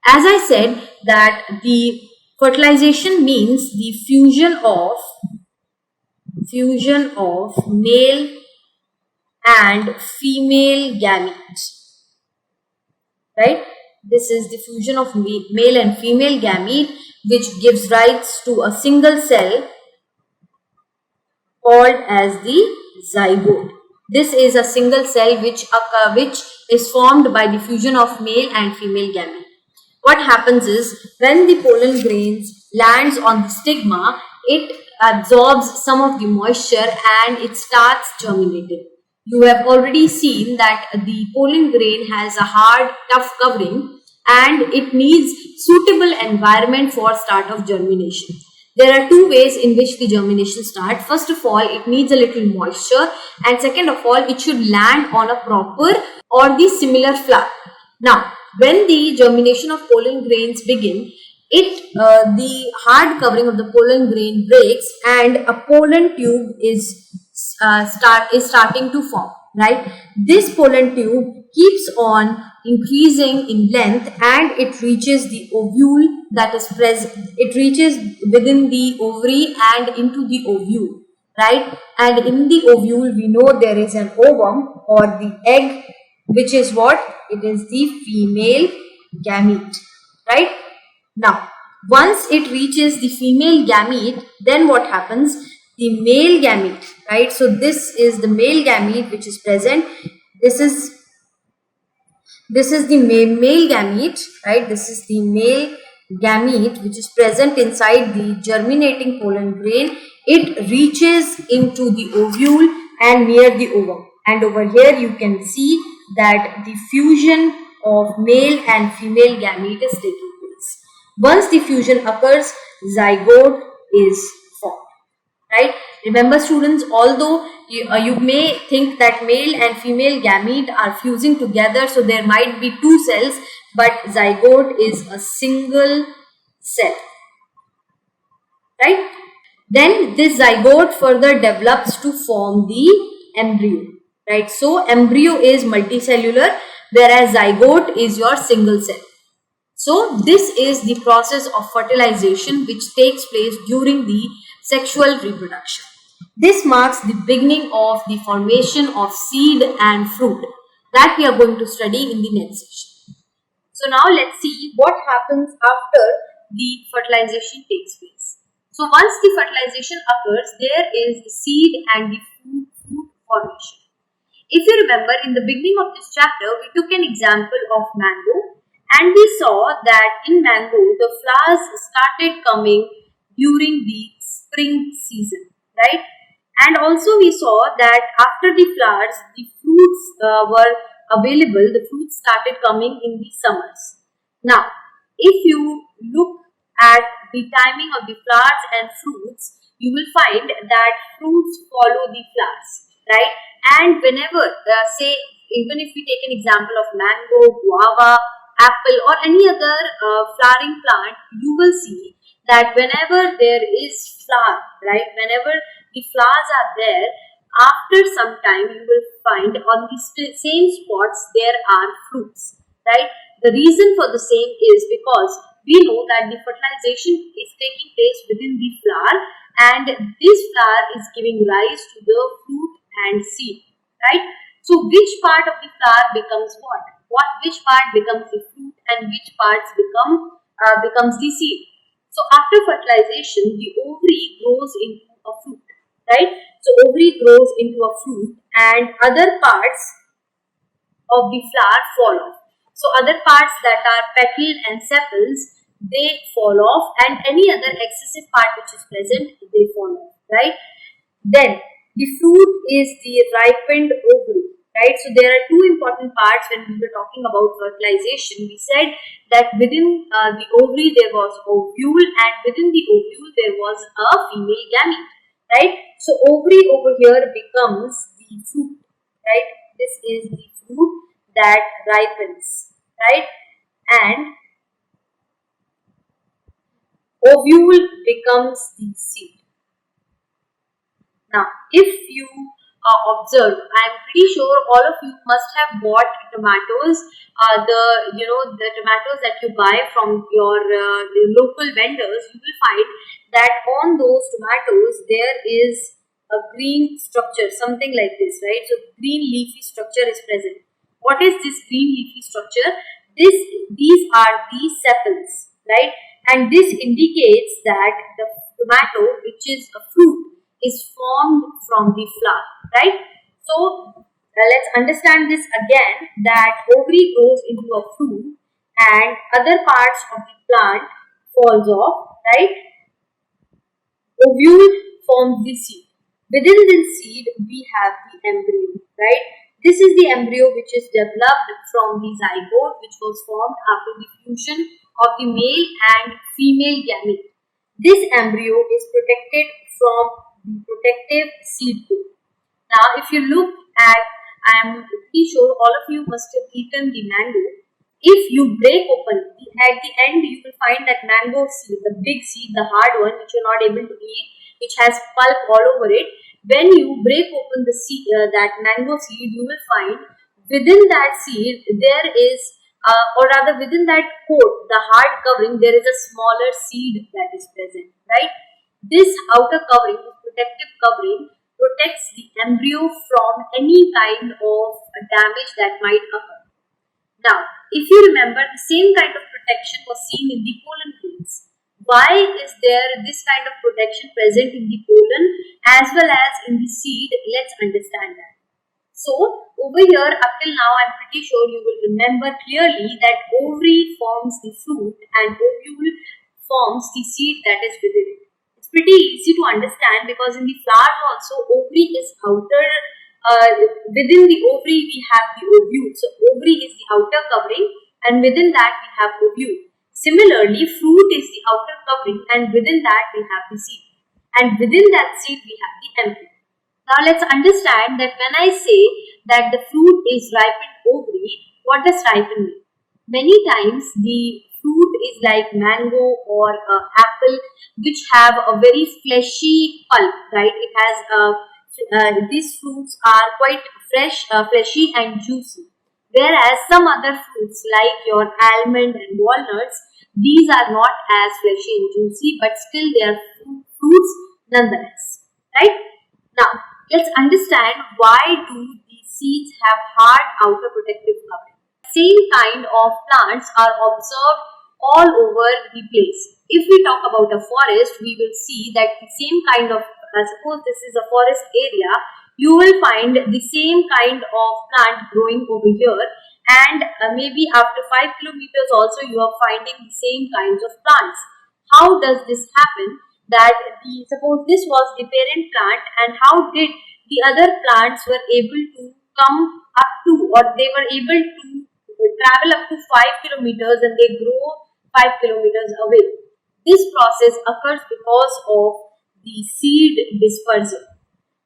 As I said that the fertilization means the fusion of male and female gametes, right? This is the fusion of male and female gamete which gives rise to a single cell called as the zygote. This is a single cell which is formed by the fusion of male and female gamete. What happens is when the pollen grains lands on the stigma, it absorbs some of the moisture and it starts germinating. You have already seen that the pollen grain has a hard, tough covering and it needs suitable environment for start of germination. There are two ways in which the germination starts. First of all, it needs a little moisture, and second of all, it should land on a proper or the similar flower. Now, when the germination of pollen grains begin, the hard covering of the pollen grain breaks and a pollen tube is starting to form, right? This pollen tube keeps on increasing in length and it reaches the ovule that is present. It reaches within the ovary and into the ovule, right? And in the ovule we know there is an ovum or the egg, which is what? It is the female gamete, right? Now, once it reaches the female gamete, then what happens? The male gamete, right? So this is the male gamete which is present. This is the male gamete, right? This is the male gamete which is present inside the germinating pollen grain. It reaches into the ovule and near the ovum. And over here you can see that the fusion of male and female gamete is taking place. Once the fusion occurs, zygote is formed, right? Remember students, although you may think that male and female gamete are fusing together, so there might be two cells, but zygote is a single cell, right? Then this zygote further develops to form the embryo, right? So embryo is multicellular, whereas zygote is your single cell. So this is the process of fertilization which takes place during the sexual reproduction. This marks the beginning of the formation of seed and fruit that we are going to study in the next session. So now let's see what happens after the fertilization takes place. So once the fertilization occurs, there is the seed and the fruit formation. If you remember, in the beginning of this chapter, we took an example of mango and we saw that in mango, the flowers started coming during the spring season, right? And also we saw that after the flowers, the fruits were available, the fruits started coming in the summers. Now, if you look at the timing of the flowers and fruits, you will find that fruits follow the flowers, right? And whenever, say, even if we take an example of mango, guava, apple or any other flowering plant, you will see that whenever there is flower, right, whenever the flowers are there, after some time you will find on the same spots there are fruits, right? The reason for the same is because we know that the fertilization is taking place within the flower and this flower is giving rise to the fruit and seed, right? So which part of the flower becomes what? Which part becomes the fruit and which parts becomes the seed? So after fertilization, the ovary grows into a fruit, right? So ovary grows into a fruit and other parts of the flower fall off. So other parts that are petal and sepals, they fall off and any other excessive part which is present, they fall off, right? Then the fruit is the ripened ovary. Right, so there are two important parts when we were talking about fertilization. We said that within the ovary there was ovule and within the ovule there was a female gamete, right? So ovary over here becomes the fruit, right? This is the fruit that ripens, right? And ovule becomes the seed. Now, if you observed. I am pretty sure all of you must have bought tomatoes. The tomatoes that you buy from your the local vendors, you will find that on those tomatoes there is a green structure, something like this, right? So green leafy structure is present. What is this green leafy structure? These are the sepals, right? And this indicates that the tomato, which is a fruit, is formed from the flower, right? So let's understand this again, that ovary grows into a fruit and other parts of the plant falls off, right? Ovule forms the seed. Within this seed, we have the embryo, right? This is the embryo which is developed from the zygote, which was formed after the fusion of the male and female gamete. This embryo is protected from the protective seed coat. Now, if you look at, I am pretty sure all of you must have eaten the mango. If you break open, at the end you will find that mango seed, the big seed, the hard one, which you're not able to eat, which has pulp all over it. When you break open the seed, that mango seed, you will find within that seed there is, or rather within that coat, the hard covering, there is a smaller seed that is present, right? This outer covering, this protective covering, protects the embryo from any kind of damage that might occur. Now, if you remember, the same kind of protection was seen in the pollen grains. Why is there this kind of protection present in the pollen as well as in the seed? Let's understand that. So, over here up till now, I'm pretty sure you will remember clearly that ovary forms the fruit and ovule forms the seed that is within it. It's pretty easy to understand because in the flower also, ovary is outer. Within the ovary we have the ovule. So ovary is the outer covering and within that we have ovule. Similarly, fruit is the outer covering and within that we have the seed. And within that seed we have the embryo. Now let's understand that when I say that the fruit is ripened ovary, what does ripen mean? Many times the fruit is like mango or apple, which have a very fleshy pulp, right? It has these fruits are quite fleshy and juicy. Whereas some other fruits like your almond and walnuts, these are not as fleshy and juicy, but still they are fruits nonetheless. Right? Now, let's understand why do these seeds have hard outer protective covering. Same kind of plants are observed all over the place. If we talk about a forest, we will see that the same kind of suppose this is a forest area, you will find the same kind of plant growing over here, and maybe after 5 kilometers also you are finding the same kinds of plants. How does this happen? That suppose this was the parent plant, and how did the other plants were able to come up to, or they were able to travel up to 5 kilometers and they grow 5 kilometers away. This process occurs because of the seed dispersal.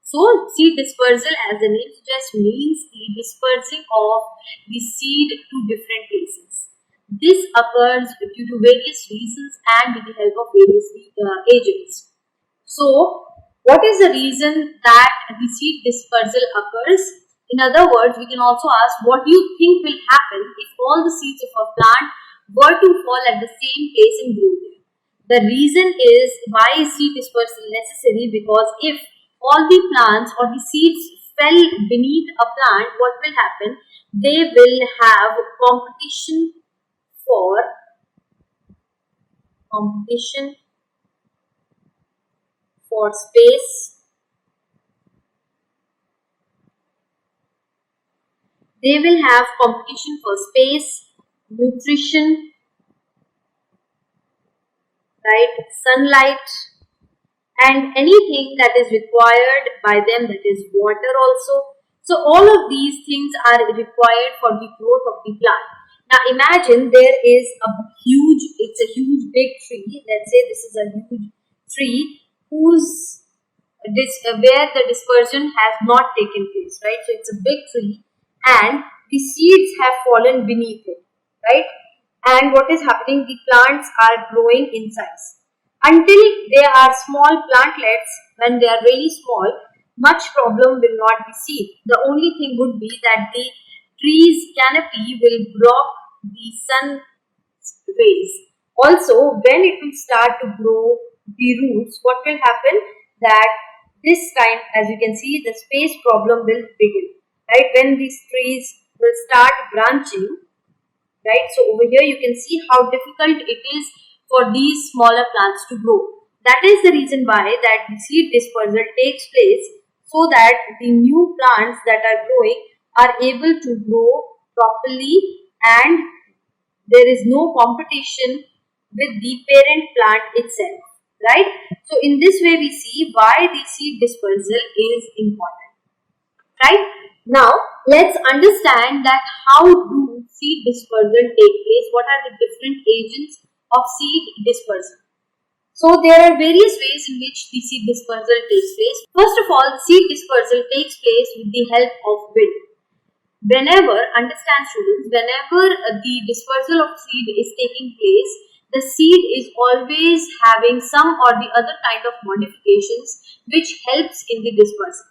So, seed dispersal, as the name suggests, means the dispersing of the seed to different places. This occurs due to various reasons and with the help of various agents. So, what is the reason that the seed dispersal occurs? In other words, we can also ask, what do you think will happen if all the seeds of a plant were to fall at the same place and grow there? The reason is, why is seed dispersal necessary? Because if all the plants or the seeds fell beneath a plant, what will happen? They will have competition for space. They will have competition for space, nutrition, right, sunlight, and anything that is required by them, that is water also. So all of these things are required for the growth of the plant. Now imagine there is it's a huge big tree. Let's say this is a huge tree where the dispersion has not taken place, right? So it's a big tree and the seeds have fallen beneath it, right? And what is happening? The plants are growing in size until they are small plantlets. When they are really small, much problem will not be seen. The only thing would be that the tree's canopy will block the sun rays. Also, when it will start to grow the roots, what will happen? That this time, as you can see, the space problem will begin. Right, when these trees will start branching, right? So over here you can see how difficult it is for these smaller plants to grow. That is the reason why that the seed dispersal takes place, so that the new plants that are growing are able to grow properly, and there is no competition with the parent plant itself, right? So in this way we see why the seed dispersal is important, right? Now let's understand that how do seed dispersal take place, what are the different agents of seed dispersal. So there are various ways in which the seed dispersal takes place. First of all, seed dispersal takes place with the help of wind. Whenever, understand students, whenever the dispersal of seed is taking place, the seed is always having some or the other kind of modifications which helps in the dispersal.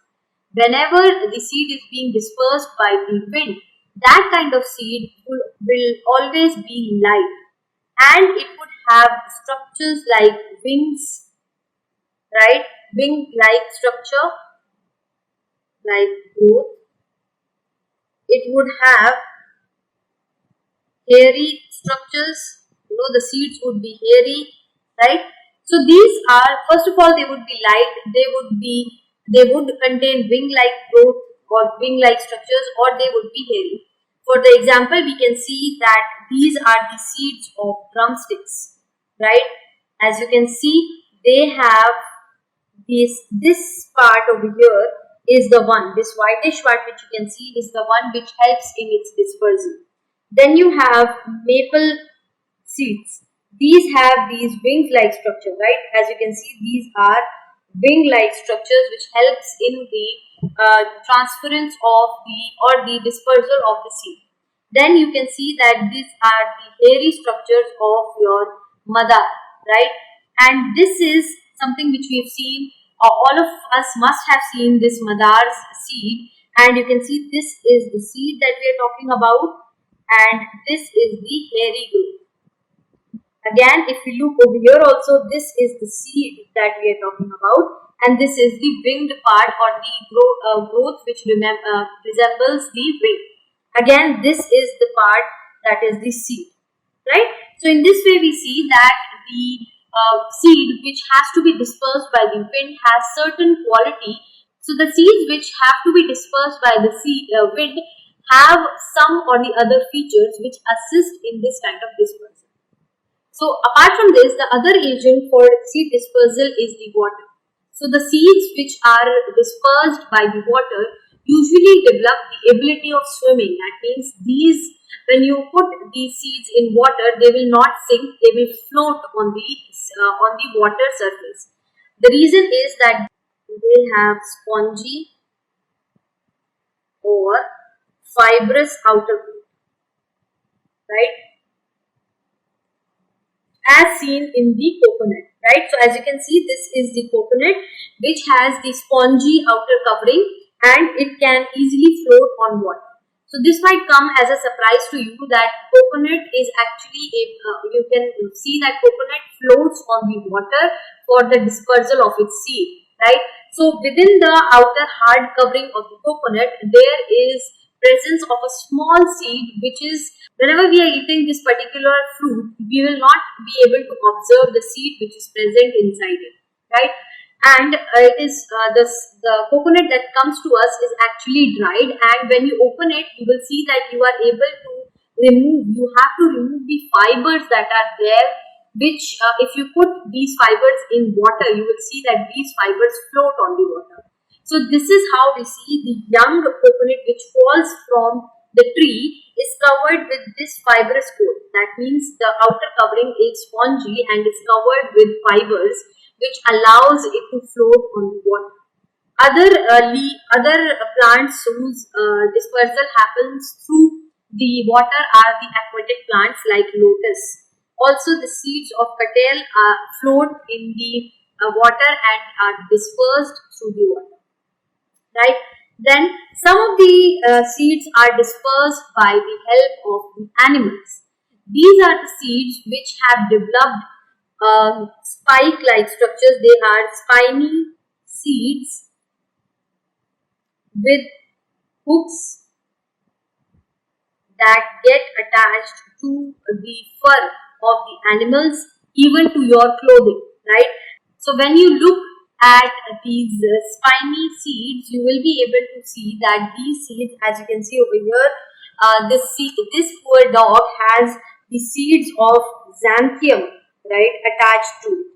Whenever the seed is being dispersed by the wind, that kind of seed will always be light, and it would have structures like wings, right? Wing like structure, like growth. It would have hairy structures, the seeds would be hairy, right? So these are, first of all, they would be light, they would contain wing like growth or wing like structures, or they would be hairy. For the example, we can see that these are the seeds of drumsticks, right? As you can see, they have this part over here is the one, this whitish part which you can see is the one which helps in its dispersal. Then you have maple seeds. These have these wing-like structure, right? As you can see, these are wing-like structures which helps in the transference of the dispersal of the seed. Then you can see that these are the hairy structures of your madar, right? And this is something which we have seen. All of us must have seen this madar's seed, and you can see this is the seed that we are talking about, and this is the hairy growth. Again, if we look over here also, this is the seed that we are talking about, and this is the winged part or the growth which resembles the wing. Again, this is the part that is the seed, right? So in this way we see that the seed which has to be dispersed by the wind has certain quality. So the seeds which have to be dispersed by the wind have some or the other features which assist in this kind of dispersal. So apart from this, the other agent for seed dispersal is the water. So the seeds which are dispersed by the water usually develop the ability of swimming. That means these, when you put these seeds in water, they will not sink, they will float on the water surface. The reason is that they have spongy or fibrous outer coat, right? As seen in the coconut, right? So as you can see, this is the coconut which has the spongy outer covering and it can easily float on water. So this might come as a surprise to you that coconut is actually you can see that coconut floats on the water for the dispersal of its seed, right? So within the outer hard covering of the coconut, there is presence of a small seed which is, whenever we are eating this particular fruit, we will not be able to observe the seed which is present inside it, right? And it is the coconut that comes to us is actually dried, and when you open it, you will see that you are able to you have to remove the fibers that are there, which if you put these fibers in water, you will see that these fibers float on the water. So this is how we see the young coconut which falls from the tree is covered with this fibrous coat. That means the outer covering is spongy and is covered with fibers which allows it to float on the water. Other plants whose dispersal happens through the water are the aquatic plants like lotus. Also, the seeds of cattail float in the water and are dispersed through the water. right? Then some of the seeds are dispersed by the help of the animals. These are the seeds which have developed spike-like structures. They are spiny seeds with hooks that get attached to the fur of the animals, even to your clothing, right? So when you look at these spiny seeds, you will be able to see that these seeds, as you can see over here, this poor dog has the seeds of xanthium, right, attached to it,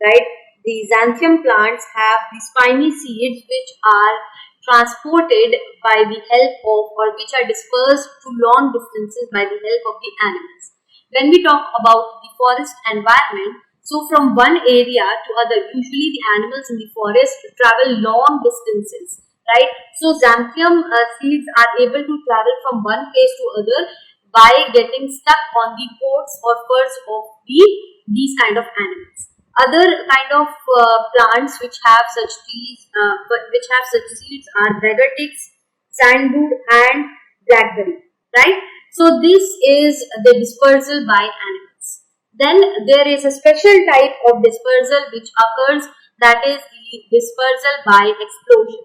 right? The xanthium plants have the spiny seeds which are transported by the help of, or which are dispersed to long distances by the help of the animals. When we talk about the forest environment, so from one area to other, usually the animals in the forest travel long distances, right? So xanthium seeds are able to travel from one place to other by getting stuck on the coats or furs of these kind of animals. Other kind of plants which have such trees, which have such seeds are beggarticks, sandwood, and blackberry, right? So this is the dispersal by animals. Then there is a special type of dispersal which occurs, that is the dispersal by explosion.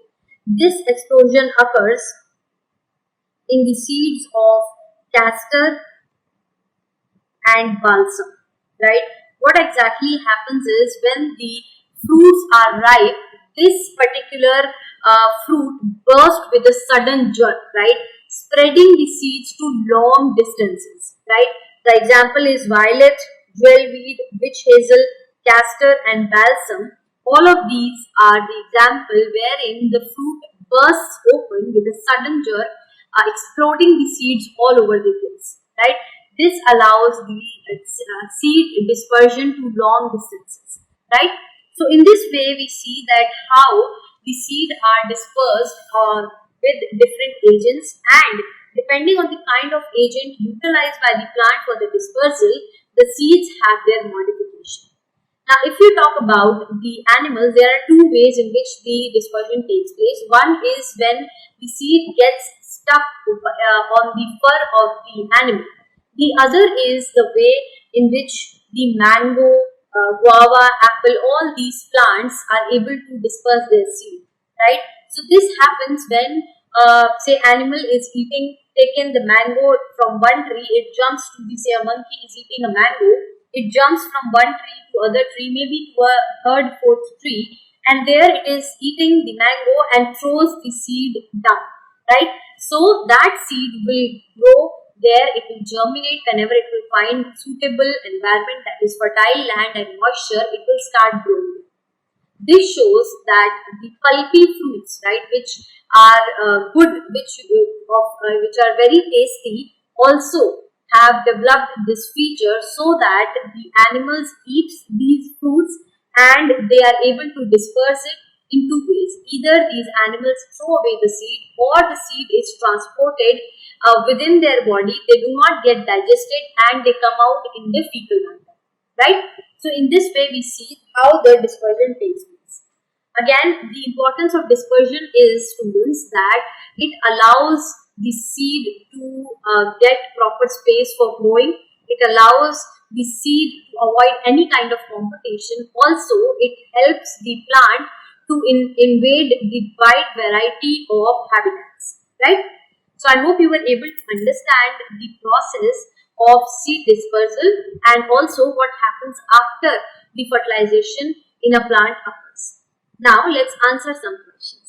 This explosion occurs in the seeds of castor and balsam, right? What exactly happens is when the fruits are ripe, this particular fruit bursts with a sudden jerk, right? Spreading the seeds to long distances, right? The example is violet, jewelweed, witch hazel, castor, and balsam. All of these are the example wherein the fruit bursts open with a sudden jerk, exploding the seeds all over the place, right? This allows the seed dispersion to long distances, right? So in this way, we see that how the seed are dispersed with different agents, and depending on the kind of agent utilized by the plant for the dispersal, the seeds have their modification. Now, if you talk about the animals, there are two ways in which the dispersion takes place. One is when the seed gets stuck on the fur of the animal. The other is the way in which the mango, guava, apple, all these plants are able to disperse their seed, right? So this happens when, say, animal is taken the mango from one tree, it jumps to the, say, a monkey is eating a mango, it jumps from one tree to other tree, maybe to a third, fourth tree, and there it is eating the mango and throws the seed down, right? So that seed will grow there, it will germinate whenever it will find suitable environment, that is fertile land and moisture, it will start growing. This shows that the pulpy fruits, right, which are good, which are very tasty, also have developed this feature so that the animals eat these fruits and they are able to disperse it in two ways. Either these animals throw away the seed, or the seed is transported within their body, they do not get digested and they come out in the fecal matter, right? So in this way we see how the dispersion takes place. Again, the importance of dispersion is, students, that it allows the seed to get proper space for growing. It allows the seed to avoid any kind of competition. Also, it helps the plant to invade the wide variety of habitats, right? So I hope you were able to understand the process of seed dispersal and also what happens after the fertilization in a plant occurs. Now let's answer some questions.